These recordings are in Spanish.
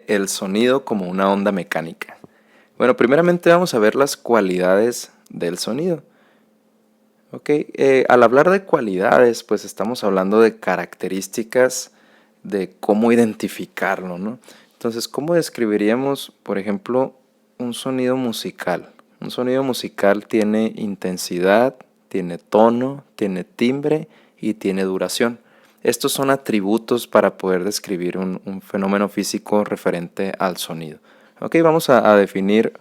el sonido como una onda mecánica? Bueno, primeramente vamos a ver las cualidades del sonido. Ok, al hablar de cualidades, pues estamos hablando de características de cómo identificarlo, ¿no? Entonces, ¿cómo describiríamos, por ejemplo, un sonido musical? Un sonido musical tiene intensidad, tiene tono, tiene timbre y tiene duración. Estos son atributos para poder describir un fenómeno físico referente al sonido. Ok, vamos a definir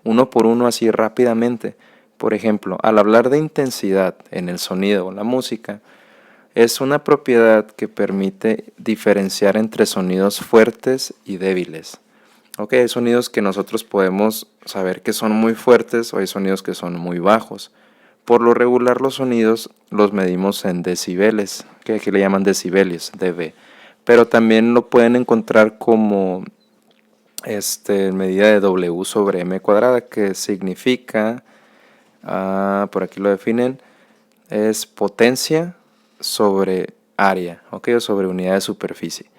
uno por uno así rápidamente. Por ejemplo, al hablar de intensidad en el sonido o la música, es una propiedad que permite diferenciar entre sonidos fuertes y débiles. Ok, hay sonidos que nosotros podemos saber que son muy fuertes o hay sonidos que son muy bajos. Por lo regular los sonidos los medimos en decibeles, que aquí le llaman decibelios, dB. Pero también lo pueden encontrar como medida de W sobre M cuadrada, que significa, por aquí lo definen, es potencia sobre área, ¿ok? O sobre unidad de superficie.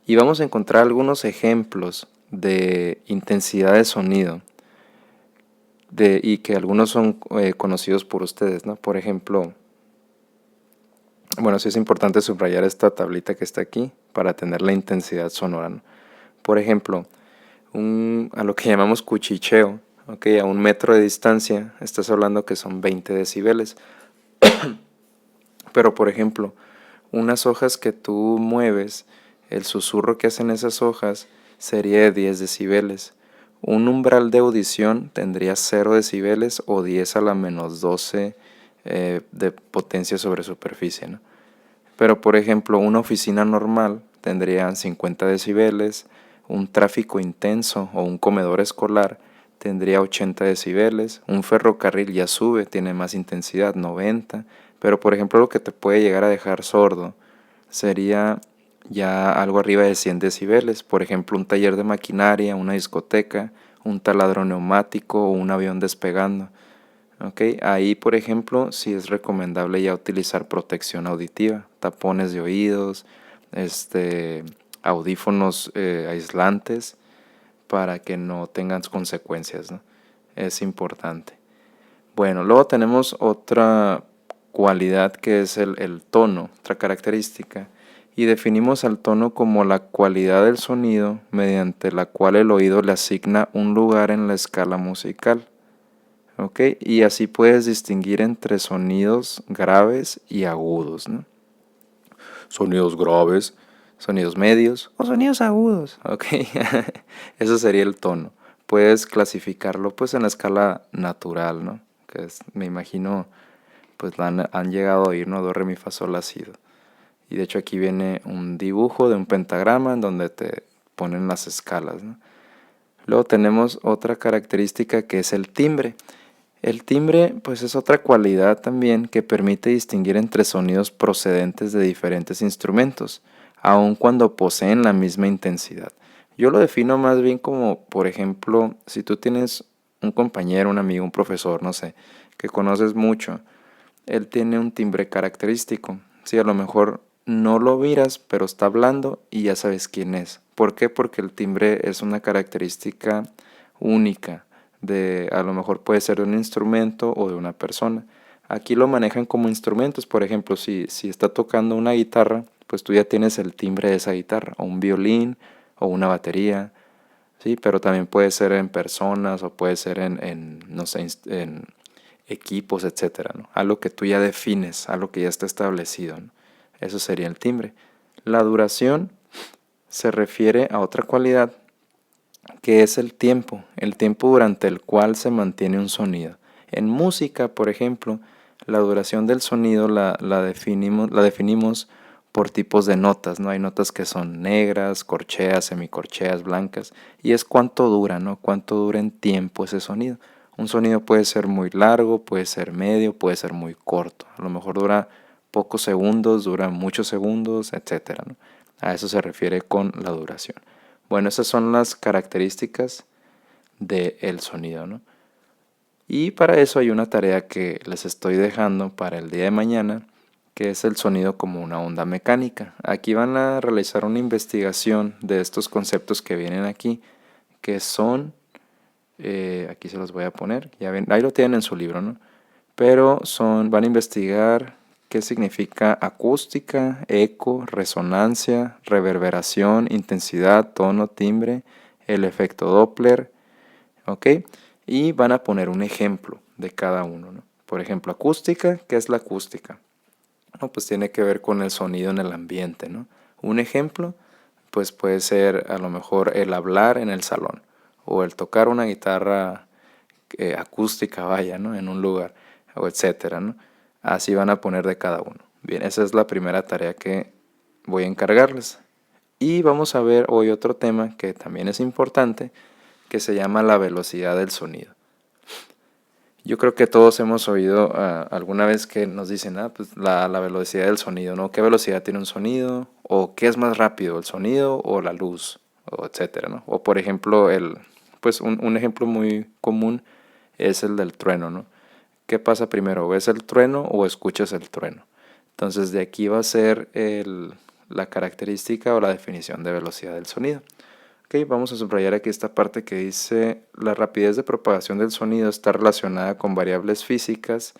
Y vamos a encontrar algunos ejemplos de intensidad de sonido y que algunos son conocidos por ustedes, ¿no? Por ejemplo, bueno, sí es importante subrayar esta tablita que está aquí para tener la intensidad sonora, ¿no? Por ejemplo, a lo que llamamos cuchicheo, ¿ok? A 1 metro de distancia, estás hablando que son 20 decibeles. Pero, por ejemplo, unas hojas que tú mueves, el susurro que hacen esas hojas sería de 10 decibeles. Un umbral de audición tendría 0 decibeles o 10 a la menos 12 de potencia sobre superficie, ¿no? Pero, por ejemplo, una oficina normal tendría 50 decibeles, un tráfico intenso o un comedor escolar tendría 80 decibeles, un ferrocarril ya sube, tiene más intensidad, 90, pero por ejemplo lo que te puede llegar a dejar sordo sería ya algo arriba de 100 decibeles, por ejemplo un taller de maquinaria, una discoteca, un taladro neumático o un avión despegando. Okay. Ahí, por ejemplo, sí es recomendable ya utilizar protección auditiva, tapones de oídos, audífonos aislantes para que no tengan consecuencias, ¿no? Es importante. Bueno, luego tenemos otra cualidad que es el tono, otra característica, y definimos al tono como la cualidad del sonido mediante la cual el oído le asigna un lugar en la escala musical. ¿Ok? Y así puedes distinguir entre sonidos graves y agudos, ¿no? Sonidos graves, sonidos medios o sonidos agudos, ¿ok? Eso sería el tono. Puedes clasificarlo pues en la escala natural, ¿no? Que es, me imagino, pues han llegado a oír, ¿no? Do, re, mi, fa, sol, la, si, do. Y de hecho aquí viene un dibujo de un pentagrama en donde te ponen las escalas, ¿no? Luego tenemos otra característica que es el timbre. El timbre pues es otra cualidad también que permite distinguir entre sonidos procedentes de diferentes instrumentos, aun cuando poseen la misma intensidad. Yo lo defino más bien como, por ejemplo, si tú tienes un compañero, un amigo, un profesor, no sé, que conoces mucho, él tiene un timbre característico. Sí, a lo mejor no lo miras, pero está hablando y ya sabes quién es. ¿Por qué? Porque el timbre es una característica única a lo mejor puede ser de un instrumento o de una persona. Aquí lo manejan como instrumentos, por ejemplo, si está tocando una guitarra, pues tú ya tienes el timbre de esa guitarra, o un violín, o una batería, ¿sí? Pero también puede ser en personas, o puede ser no sé, en equipos, etcétera, ¿no? Algo que tú ya defines, algo que ya está establecido, ¿no? Eso sería el timbre. La duración se refiere a otra cualidad que es el tiempo durante el cual se mantiene un sonido. En música, por ejemplo, la duración del sonido la definimos por tipos de notas, ¿no? Hay notas que son negras, corcheas, semicorcheas, blancas, y es cuánto dura, ¿no? Cuánto dura en tiempo ese sonido. Un sonido puede ser muy largo, puede ser medio, puede ser muy corto. A lo mejor dura pocos segundos, dura muchos segundos, etcétera, ¿no? A eso se refiere con la duración. Bueno, esas son las características del sonido, ¿no? Y para eso hay una tarea que les estoy dejando para el día de mañana, que es el sonido como una onda mecánica. Aquí van a realizar una investigación de estos conceptos que vienen aquí, que son, aquí se los voy a poner, ya ven, ahí lo tienen en su libro, ¿no? Pero van a investigar qué significa acústica, eco, resonancia, reverberación, intensidad, tono, timbre, el efecto Doppler, ¿ok? Y van a poner un ejemplo de cada uno, ¿no? Por ejemplo, acústica, ¿qué es la acústica? No, pues tiene que ver con el sonido en el ambiente, ¿no? Un ejemplo, pues puede ser a lo mejor el hablar en el salón o el tocar una guitarra acústica, vaya, ¿no? En un lugar, o etcétera, ¿no? Así van a poner de cada uno. Bien, esa es la primera tarea que voy a encargarles. Y vamos a ver hoy otro tema que también es importante, que se llama la velocidad del sonido. Yo creo que todos hemos oído alguna vez que nos dicen, pues la velocidad del sonido, ¿no? ¿Qué velocidad tiene un sonido? ¿O qué es más rápido, el sonido o la luz? O etcétera, ¿no? O por ejemplo, pues un ejemplo muy común es el del trueno, ¿no? ¿Qué pasa primero? ¿Ves el trueno o escuchas el trueno? Entonces de aquí va a ser la característica o la definición de velocidad del sonido. Ok, vamos a subrayar aquí esta parte que dice la rapidez de propagación del sonido está relacionada con variables físicas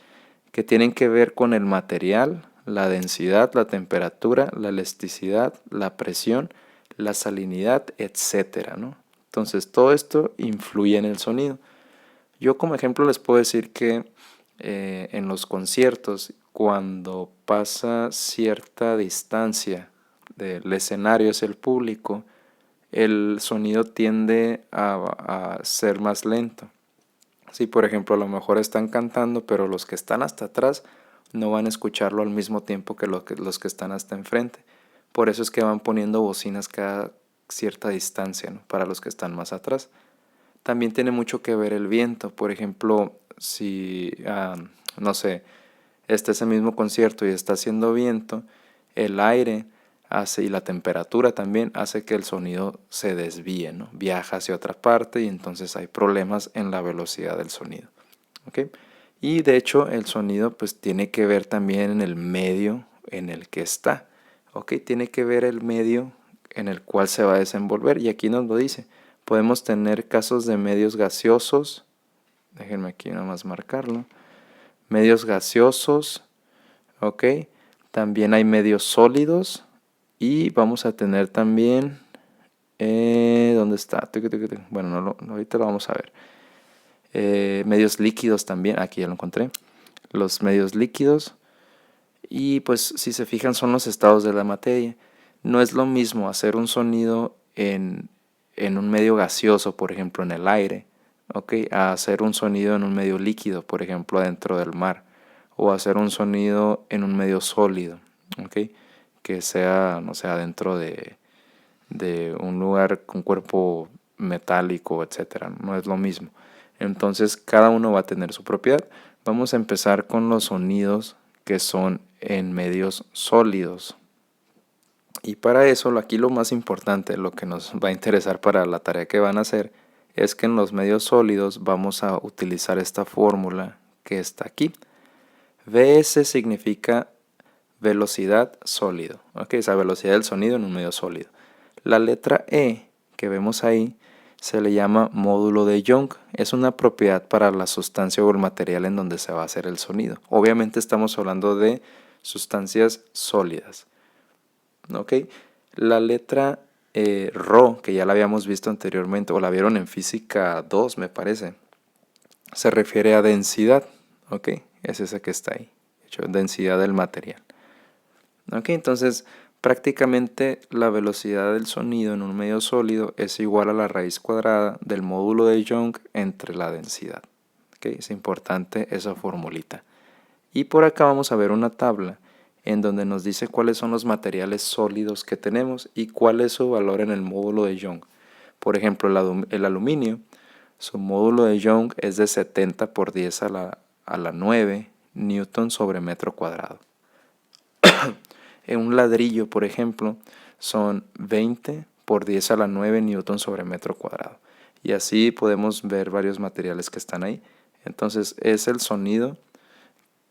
que tienen que ver con el material, la densidad, la temperatura, la elasticidad, la presión, la salinidad, etcétera, ¿no? Entonces todo esto influye en el sonido. Yo como ejemplo les puedo decir que en los conciertos, cuando pasa cierta distancia del escenario hacia el público, el sonido tiende a ser más lento. Si por ejemplo a lo mejor están cantando, pero los que están hasta atrás no van a escucharlo al mismo tiempo que los que están hasta enfrente. Por eso es que van poniendo bocinas cada cierta distancia, ¿no? Para los que están más atrás. También tiene mucho que ver el viento. Por ejemplo, si, no sé, está ese mismo concierto y está haciendo viento, el aire hace, y la temperatura también hace que el sonido se desvíe, ¿no? Viaja hacia otra parte y entonces hay problemas en la velocidad del sonido. ¿Ok? Y de hecho el sonido pues tiene que ver también en el medio en el que está. ¿Ok? Tiene que ver el medio en el cual se va a desenvolver y aquí nos lo dice. Podemos tener casos de medios gaseosos, déjenme aquí nada más marcarlo, medios gaseosos, ¿ok? También hay medios sólidos y vamos a tener también, ¿dónde está? Bueno, ahorita lo vamos a ver. Medios líquidos también, aquí ya lo encontré, los medios líquidos. Y pues si se fijan son los estados de la materia. No es lo mismo hacer un sonido en un medio gaseoso, por ejemplo en el aire, ¿ok? A hacer un sonido en un medio líquido, por ejemplo dentro del mar, o hacer un sonido en un medio sólido, ¿ok? Que sea, no sé, dentro de un lugar con cuerpo metálico, etcétera. No es lo mismo. Entonces cada uno va a tener su propiedad. Vamos a empezar con los sonidos que son en medios sólidos. Y para eso, aquí lo más importante, lo que nos va a interesar para la tarea que van a hacer, es que en los medios sólidos vamos a utilizar esta fórmula que está aquí. Vs significa velocidad sólido, ¿ok? Esa velocidad del sonido en un medio sólido. La letra E que vemos ahí se le llama módulo de Young. Es una propiedad para la sustancia o el material en donde se va a hacer el sonido. Obviamente estamos hablando de sustancias sólidas. ¿Ok? La letra Rho, que ya la habíamos visto anteriormente, o la vieron en física 2, me parece, se refiere a densidad. ¿Ok? Es esa que está ahí. De hecho, densidad del material. ¿Ok? Entonces, prácticamente la velocidad del sonido en un medio sólido es igual a la raíz cuadrada del módulo de Young entre la densidad. ¿Ok? Es importante esa formulita. Y por acá vamos a ver una tabla en donde nos dice cuáles son los materiales sólidos que tenemos y cuál es su valor en el módulo de Young. Por ejemplo, el aluminio, su módulo de Young es de 70 por 10 a la 9 newton sobre metro cuadrado. En un ladrillo, por ejemplo, son 20 por 10 a la 9 newton sobre metro cuadrado. Y así podemos ver varios materiales que están ahí. Entonces es el sonido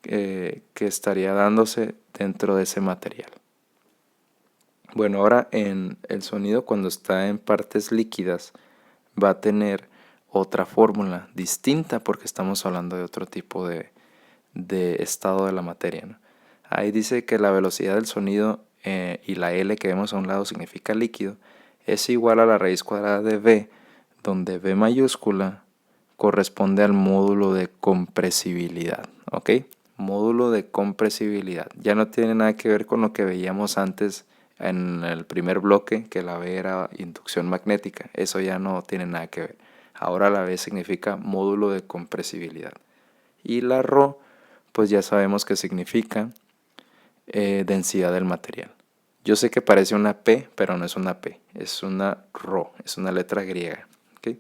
que estaría dándose dentro de ese material. Bueno, ahora en el sonido, cuando está en partes líquidas, va a tener otra fórmula distinta porque estamos hablando de otro tipo de estado de la materia, ¿no? Ahí dice que la velocidad del sonido y la L que vemos a un lado significa líquido, es igual a la raíz cuadrada de V, donde V mayúscula corresponde al módulo de compresibilidad, ¿ok? Módulo de compresibilidad. Ya no tiene nada que ver con lo que veíamos antes en el primer bloque, que la V era inducción magnética. Eso ya no tiene nada que ver. Ahora la V significa módulo de compresibilidad. Y la ρ, pues ya sabemos que significa densidad del material. Yo sé que parece una P, pero no es una P, es una ρ, es una letra griega. ¿Okay?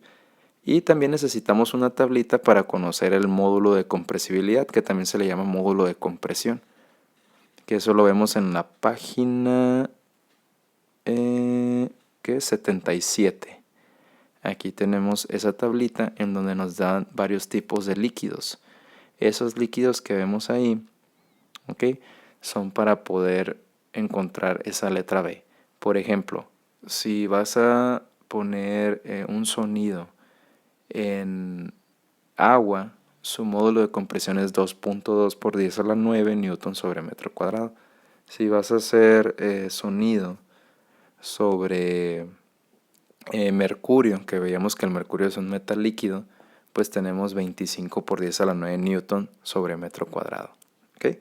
Y también necesitamos una tablita para conocer el módulo de compresibilidad, que también se le llama módulo de compresión. Que eso lo vemos en la página 77. Aquí tenemos esa tablita en donde nos dan varios tipos de líquidos. Esos líquidos que vemos ahí, ¿okay? Son para poder encontrar esa letra B. Por ejemplo, si vas a poner un sonido en agua, su módulo de compresión es 2.2 por 10 a la 9 newton sobre metro cuadrado. Si vas a hacer sonido sobre mercurio, que veíamos que el mercurio es un metal líquido, pues tenemos 25 por 10 a la 9 newton sobre metro cuadrado. ¿Okay?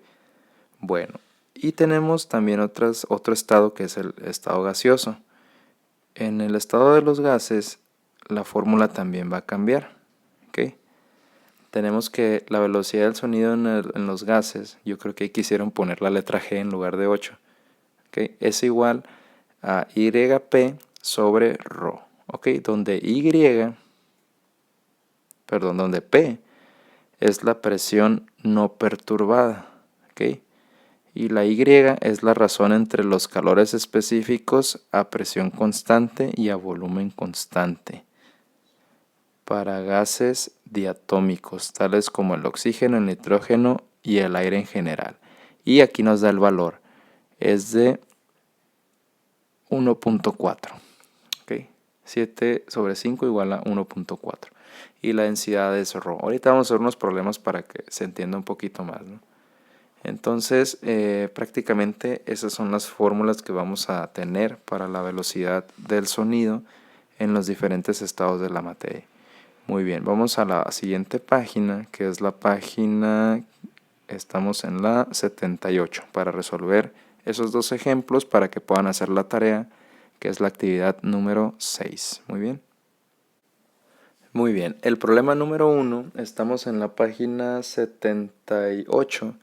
Bueno, y tenemos también otro estado que es el estado gaseoso. En el estado de los gases, la fórmula también va a cambiar. ¿Okay? Tenemos que la velocidad del sonido en los gases, yo creo que ahí quisieron poner la letra G en lugar de 8. ¿Okay? Es igual a YP sobre ρ. ¿Okay? Donde donde P es la presión no perturbada. ¿Okay? Y la Y es la razón entre los calores específicos a presión constante y a volumen constante para gases diatómicos, tales como el oxígeno, el nitrógeno y el aire en general. Y aquí nos da el valor. Es de 1.4. ¿Okay? 7 sobre 5 igual a 1.4. Y la densidad es ρ. Ahorita vamos a hacer unos problemas para que se entienda un poquito más, ¿no? Entonces, prácticamente esas son las fórmulas que vamos a tener para la velocidad del sonido en los diferentes estados de la materia. Muy bien, vamos a la siguiente página, que es la página, estamos en la 78, para resolver esos dos ejemplos para que puedan hacer la tarea, que es la actividad número 6. Muy bien. Muy bien, el problema número 1, estamos en la página 78.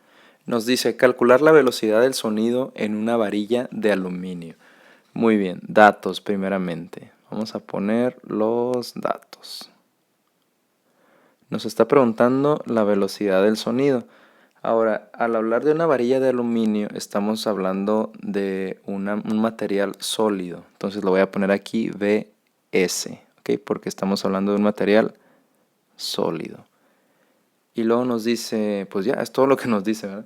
Nos dice calcular la velocidad del sonido en una varilla de aluminio. Muy bien, datos primeramente. Vamos a poner los datos. Nos está preguntando la velocidad del sonido. Ahora, al hablar de una varilla de aluminio, estamos hablando de un material sólido. Entonces lo voy a poner aquí VS, ¿ok? Porque estamos hablando de un material sólido. Y luego nos dice, pues ya, es todo lo que nos dice, ¿verdad?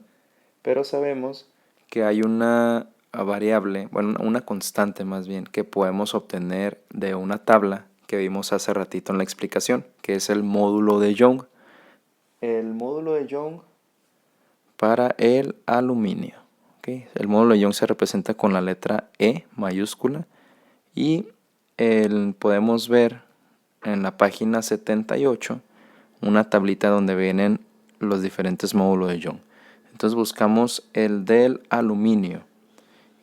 Pero sabemos que hay una variable, bueno, una constante más bien, que podemos obtener de una tabla que vimos hace ratito en la explicación, que es el módulo de Young. El módulo de Young para el aluminio. ¿Okay? El módulo de Young se representa con la letra E mayúscula y podemos ver en la página 78 una tablita donde vienen los diferentes módulos de Young. Entonces buscamos el del aluminio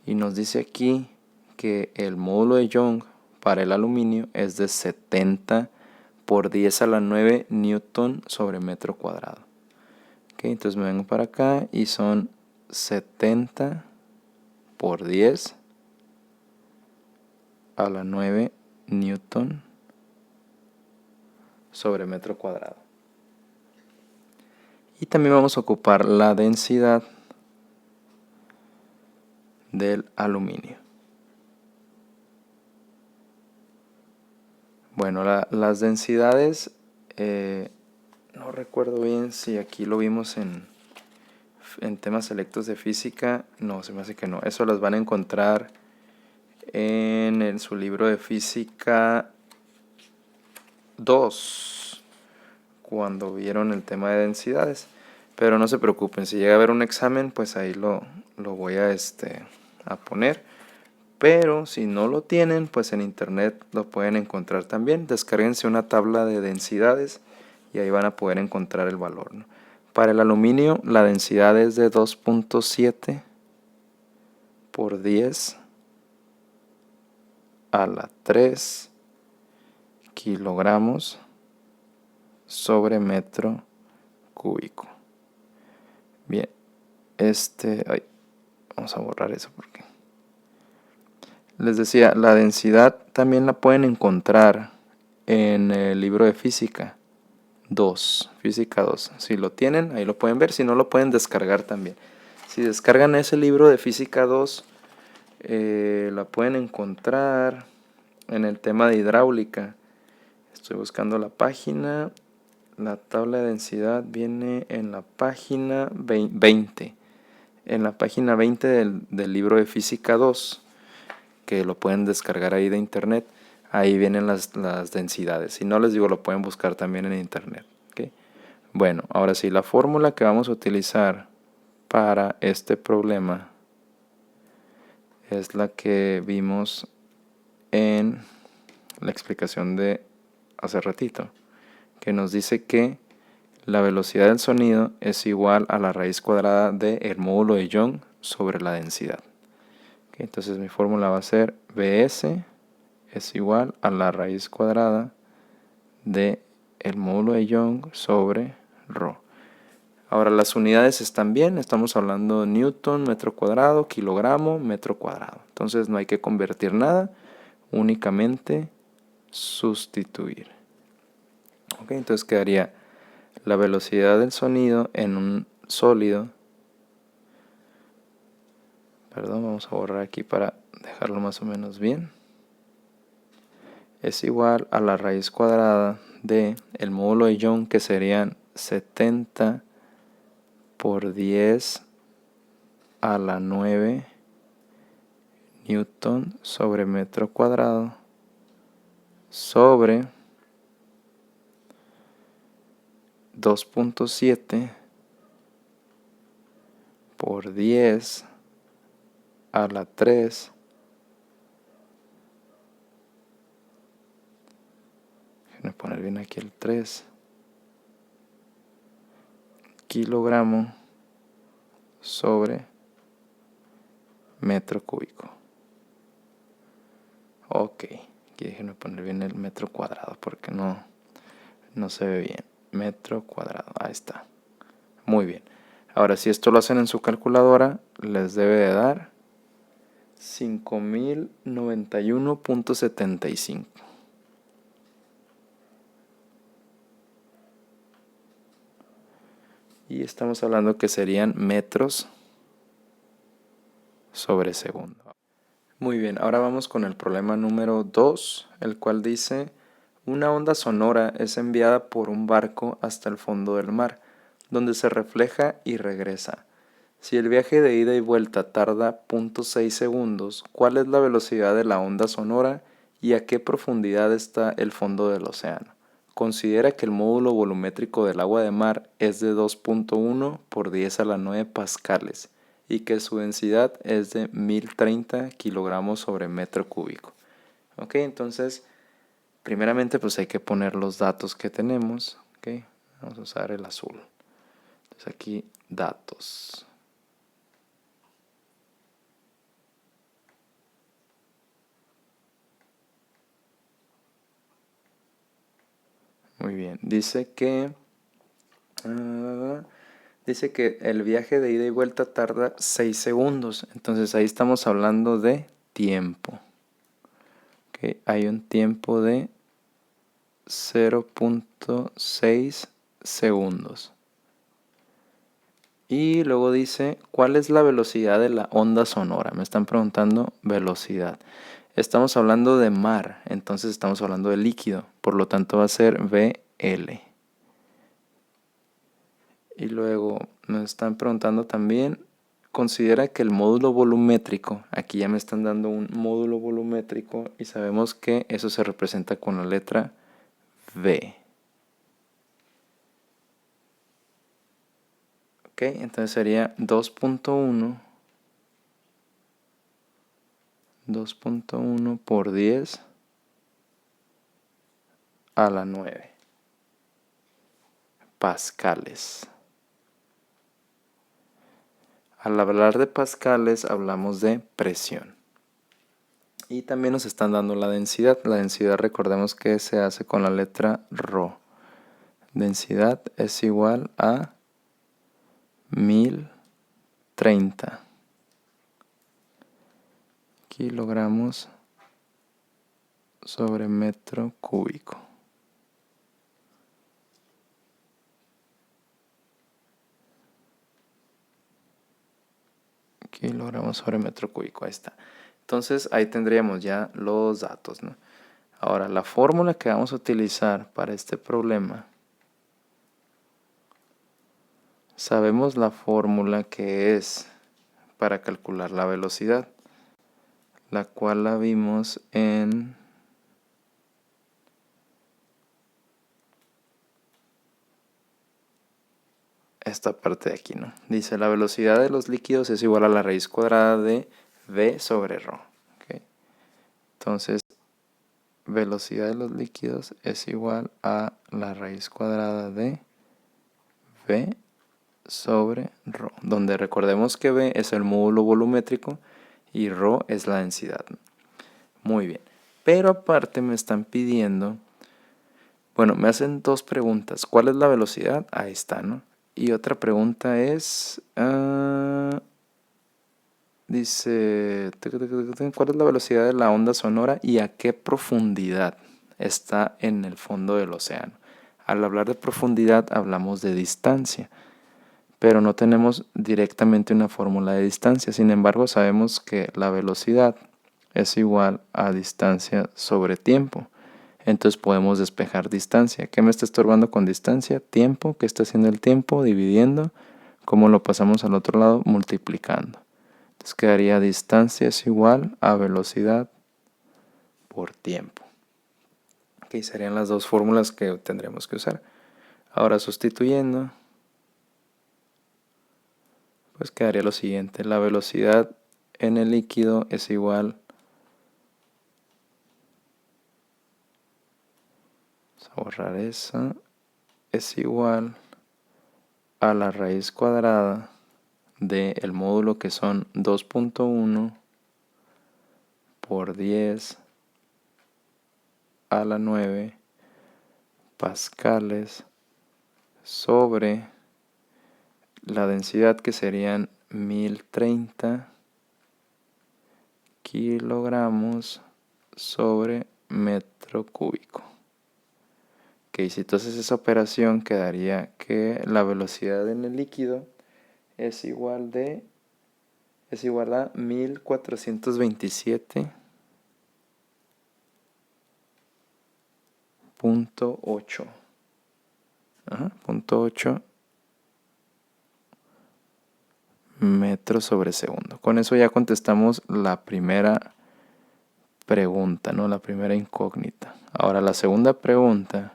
y nos dice aquí que el módulo de Young para el aluminio es de 70 por 10 a la 9 newton sobre metro cuadrado. Okay, entonces me vengo para acá y son 70 por 10 a la 9 newton sobre metro cuadrado. Y también vamos a ocupar la densidad del aluminio. Bueno, las densidades, no recuerdo bien si aquí lo vimos en en temas selectos de física, no, se me hace que no. Eso las van a encontrar en su libro de física 2, cuando vieron el tema de densidades. Pero no se preocupen, si llega a haber un examen, pues ahí lo voy a poner. Pero si no lo tienen, pues en internet lo pueden encontrar también. Descárguense una tabla de densidades y ahí van a poder encontrar el valor, ¿no? Para el aluminio, la densidad es de 2.7 por 10 a la 3 kilogramos sobre metro cúbico. Bien, vamos a borrar eso porque les decía, la densidad también la pueden encontrar en el libro de física 2, física 2. Si lo tienen, ahí lo pueden ver, si no lo pueden descargar también. Si descargan ese libro de física 2, la pueden encontrar en el tema de hidráulica. Estoy buscando la página. La tabla de densidad viene en la página 20. En la página 20 del libro de física 2, que lo pueden descargar ahí de internet. Ahí vienen las densidades. Si no, les digo, lo pueden buscar también en internet. ¿Okay? Bueno, ahora sí, la fórmula que vamos a utilizar para este problema es la que vimos en la explicación de hace ratito, que nos dice que la velocidad del sonido es igual a la raíz cuadrada del módulo de Young sobre la densidad. ¿Okay? Entonces mi fórmula va a ser Bs es igual a la raíz cuadrada de el módulo de Young sobre ρ. Ahora las unidades están bien, estamos hablando de newton, metro cuadrado, kilogramo, metro cuadrado. Entonces no hay que convertir nada, únicamente sustituir. Okay, entonces quedaría la velocidad del sonido en un sólido. Perdón, vamos a borrar aquí para dejarlo más o menos bien. Es igual a la raíz cuadrada de el módulo de Young, que serían 70 por 10 a la 9 newton sobre metro cuadrado sobre 2.7 por 10 a la 3 Voy a poner bien aquí el 3 kilogramo sobre metro cúbico. Ok, aquí déjenme poner bien el metro cuadrado porque no se ve bien. Metro cuadrado, ahí está. Muy bien. Ahora, si esto lo hacen en su calculadora, les debe de dar 5091.75. Y estamos hablando que serían metros sobre segundo. Muy bien, ahora vamos con el problema número 2, el cual dice: una onda sonora es enviada por un barco hasta el fondo del mar, donde se refleja y regresa. Si el viaje de ida y vuelta tarda 0.6 segundos, ¿cuál es la velocidad de la onda sonora y a qué profundidad está el fondo del océano? Considera que el módulo volumétrico del agua de mar es de 2.1 por 10 a la 9 pascales y que su densidad es de 1030 kilogramos sobre metro cúbico. Ok, entonces, primeramente pues hay que poner los datos que tenemos. Okay, vamos a usar el azul. Entonces aquí, datos. Muy bien, dice que el viaje de ida y vuelta tarda 6 segundos. Entonces ahí estamos hablando de tiempo. Okay, hay un tiempo de 0.6 segundos. Y luego dice, ¿cuál es la velocidad de la onda sonora? Me están preguntando velocidad. Estamos hablando de mar, entonces estamos hablando de líquido. Por lo tanto va a ser VL. Y luego me están preguntando también, considera que el módulo volumétrico, aquí ya me están dando un módulo volumétrico y sabemos que eso se representa con la letra V. Ok, entonces sería 2.1 por 10 a la 9 pascales. Al hablar de pascales hablamos de presión. Y también nos están dando la densidad. La densidad, recordemos que se hace con la letra ρ. Densidad es igual a 1030 kilogramos sobre metro cúbico. Kilogramos sobre metro cúbico, ahí está. Entonces ahí tendríamos ya los datos, ¿no? Ahora, la fórmula que vamos a utilizar para este problema, sabemos la fórmula que es para calcular la velocidad, la cual la vimos en esta parte de aquí, ¿no? Dice, la velocidad de los líquidos es igual a la raíz cuadrada de V sobre ρ. ¿Okay? Entonces, velocidad de los líquidos es igual a la raíz cuadrada de V sobre ρ, donde recordemos que V es el módulo volumétrico y ρ es la densidad. Muy bien, pero aparte me están pidiendo, bueno, me hacen dos preguntas. ¿Cuál es la velocidad? Ahí está, ¿no? Y otra pregunta es, dice, ¿cuál es la velocidad de la onda sonora y a qué profundidad está en el fondo del océano? Al hablar de profundidad hablamos de distancia, pero no tenemos directamente una fórmula de distancia. Sin embargo, sabemos que la velocidad es igual a distancia sobre tiempo. Entonces podemos despejar distancia. ¿Qué me está estorbando con distancia? Tiempo. ¿Qué está haciendo el tiempo? Dividiendo. ¿Cómo lo pasamos al otro lado? Multiplicando. Entonces quedaría distancia es igual a velocidad por tiempo. Ok, serían las dos fórmulas que tendremos que usar. Ahora sustituyendo, pues quedaría lo siguiente. La velocidad en el líquido es igual, vamos a borrar esa, es igual a la raíz cuadrada del módulo, que son 2.1 por 10 a la 9 pascales sobre la densidad, que serían 1030 kilogramos sobre metro cúbico. Ok, si entonces esa operación quedaría que la velocidad en el líquido es igual a 1427.8. Punto 8 metros sobre segundo. Con eso ya contestamos la primera pregunta, ¿no? La primera incógnita. Ahora la segunda pregunta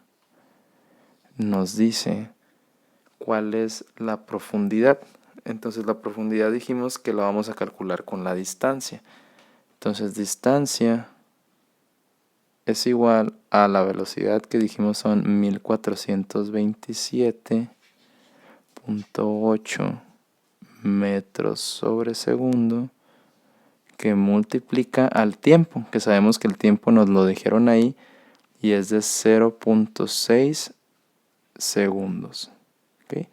nos dice cuál es la profundidad. Entonces la profundidad dijimos que la vamos a calcular con la distancia. Entonces distancia es igual a la velocidad, que dijimos son 1427.8 metros sobre segundo, que multiplica al tiempo, que sabemos que el tiempo nos lo dijeron ahí y es de 0.6 segundos. ¿Okay?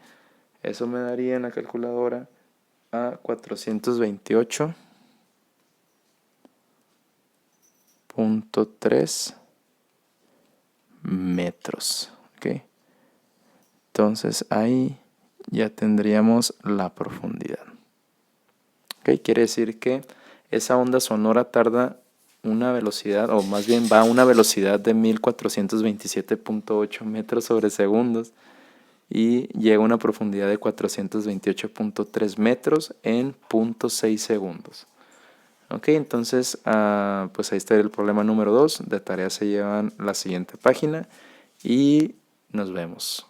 Eso me daría en la calculadora a 428.3 metros. ¿Okay? Entonces ahí ya tendríamos la profundidad. ¿Okay? Quiere decir que esa onda sonora tarda una velocidad, o más bien va a una velocidad de 1427.8 metros sobre segundos, y llega a una profundidad de 428.3 metros en 0.6 segundos. Ok, entonces pues ahí está el problema número 2. De tarea se llevan la siguiente página y nos vemos.